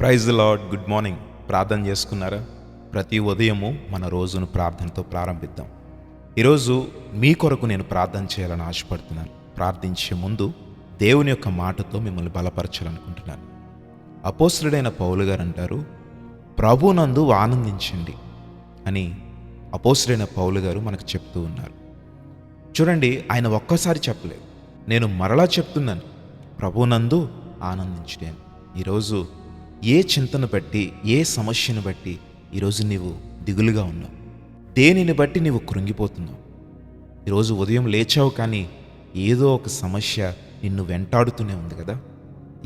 Praise the lord. Good morning. ప్రార్థన చేసుకున్నారా? ప్రతి ఉదయము మన రోజును ప్రార్థనతో ప్రారంభిద్దాం. ఈరోజు మీ కొరకు నేను ప్రార్థన చేయాలని ఆశపడుతున్నాను. ప్రార్థించే ముందు దేవుని యొక్క మాటతో మిమ్మల్ని బలపరచాలనుకుంటున్నాను. అపోస్తలుడైన పౌలు గారు అంటారు, ప్రభునందు ఆనందించండి అని అపోస్తలుడైన పౌలు గారు మనకు చెప్తూ ఉన్నారు. చూడండి, ఆయన ఒక్కసారి చెప్పలేదు, నేను మరలా చెప్తున్నాను, ప్రభునందు ఆనందించండి అని. ఈరోజు ఏ చింతను బట్టి, ఏ సమస్యను బట్టి ఈరోజు నీవు దిగులుగా ఉన్నావు? దేనిని బట్టి నీవు కృంగిపోతున్నావు? ఈరోజు ఉదయం లేచావు, కానీ ఏదో ఒక సమస్య నిన్ను వెంటాడుతూనే ఉంది కదా.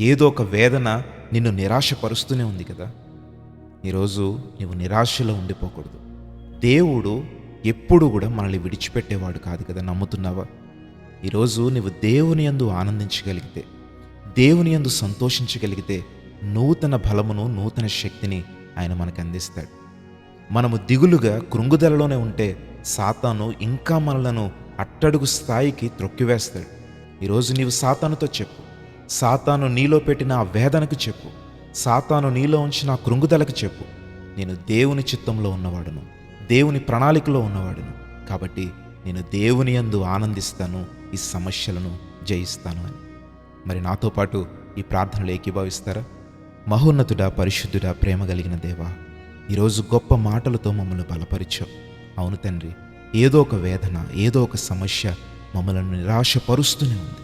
ఏదో ఒక వేదన నిన్ను నిరాశపరుస్తూనే ఉంది కదా. ఈరోజు నీవు నిరాశలో ఉండిపోకూడదు. దేవుడు ఎప్పుడు కూడా మనల్ని విడిచిపెట్టేవాడు కాదు కదా. నమ్ముతున్నావా? ఈరోజు నీవు దేవుని యందు ఆనందించగలిగితే, దేవుని యందు సంతోషించగలిగితే నూతన బలమును, నూతన శక్తిని ఆయన మనకు అందిస్తాడు. మనము దిగులుగా కృంగుదలలోనే ఉంటే సాతాను ఇంకా మనలను అట్టడుగు స్థాయికి త్రొక్కివేస్తాడు. ఈరోజు నీవు సాతానుతో చెప్పు, సాతాను నీలో పెట్టిన ఆ వేదనకు చెప్పు, సాతాను నీలో ఉంచిన ఆ కృంగుదలకు చెప్పు, నేను దేవుని చిత్తంలో ఉన్నవాడును, దేవుని ప్రణాళికలో ఉన్నవాడును, కాబట్టి నేను దేవుని యందు ఆనందిస్తాను, ఈ సమస్యలను జయిస్తాను అని. మరి నాతో పాటు ఈ ప్రార్థనలు ఏకీభవిస్తారా? మహోన్నతుడా, పరిశుద్ధుడా, ప్రేమ కలిగిన దేవా, ఈరోజు గొప్ప మాటలతో మమ్మల్ని బలపరిచావు. అవును తండ్రి, ఏదో ఒక వేదన, ఏదో ఒక సమస్య మమ్మలను నిరాశపరుస్తూనే ఉంది,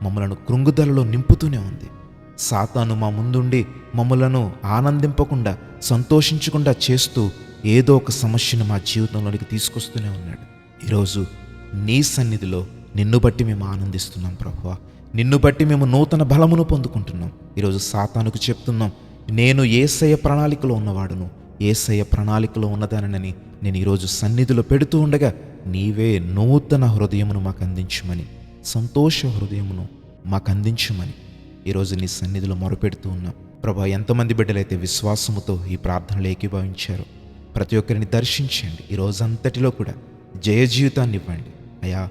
మమ్మలను కృంగుదలలో నింపుతూనే ఉంది. సాతాను మా ముందుండి మమ్మలను ఆనందింపకుండా, సంతోషించకుండా చేస్తూ ఏదో ఒక సమస్యను మా జీవితంలోనికి తీసుకొస్తూనే ఉన్నాడు. ఈరోజు నీ సన్నిధిలో నిన్ను బట్టి మేము ఆనందిస్తున్నాం ప్రభువా. నిన్ను బట్టి మేము నూతన బలమును పొందుకుంటున్నాం. ఈరోజు సాతానుకు చెప్తున్నాం, నేను యేసయ్య ప్రణాళికలో ఉన్నవాడును, యేసయ్య ప్రణాళికలో ఉన్నదానని నేను ఈరోజు సన్నిధిలో పెడుతూ ఉండగా నీవే నూతన హృదయమును మాకు అందించమని, సంతోష హృదయమును మాకు అందించమని ఈరోజు నీ సన్నిధిలో మొరపెడుతూ ఉన్నాం ప్రభా. ఎంతమంది బిడ్డలైతే విశ్వాసముతో ఈ ప్రార్థనలు ఏకీభవించారో ప్రతి ఒక్కరిని దర్శించండి. ఈ రోజంతటిలో కూడా జయ జీవితాన్ని ఇవ్వండి అయ్యా.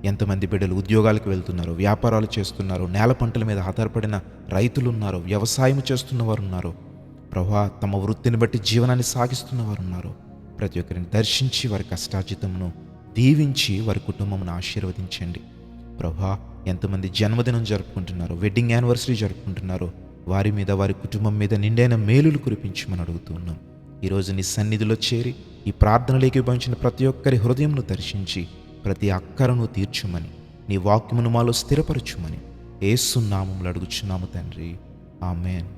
ఎంతమంది బిడ్డలు ఉద్యోగాలకు వెళ్తున్నారు, వ్యాపారాలు చేస్తున్నారు, నేల పంటల మీద ఆధారపడిన రైతులు ఉన్నారు, వ్యవసాయం చేస్తున్నవారు ఉన్నారు ప్రభా, తమ వృత్తిని బట్టి జీవనాన్ని సాగిస్తున్నవారు ఉన్నారు. ప్రతి ఒక్కరిని దర్శించి వారి కష్టార్జితమును దీవించి వారి కుటుంబమును ఆశీర్వదించండి ప్రభా. ఎంతమంది జన్మదినం జరుపుకుంటున్నారు, వెడ్డింగ్ యానివర్సరీ జరుపుకుంటున్నారు, వారి మీద, వారి కుటుంబం మీద నిండైన మేలులు కురిపించమని అడుగుతున్నాం. ఈరోజు నీ సన్నిధిలో చేరి ఈ ప్రార్థనలోకి భావించిన ప్రతి ఒక్కరి హృదయంను దర్శించి ప్రతి అక్కరను తీర్చుమని, నీ వాక్యమును మాలో స్థిరపరచుమని యేసు నామములో అడుగుచున్నాము తండ్రి. ఆమేన్.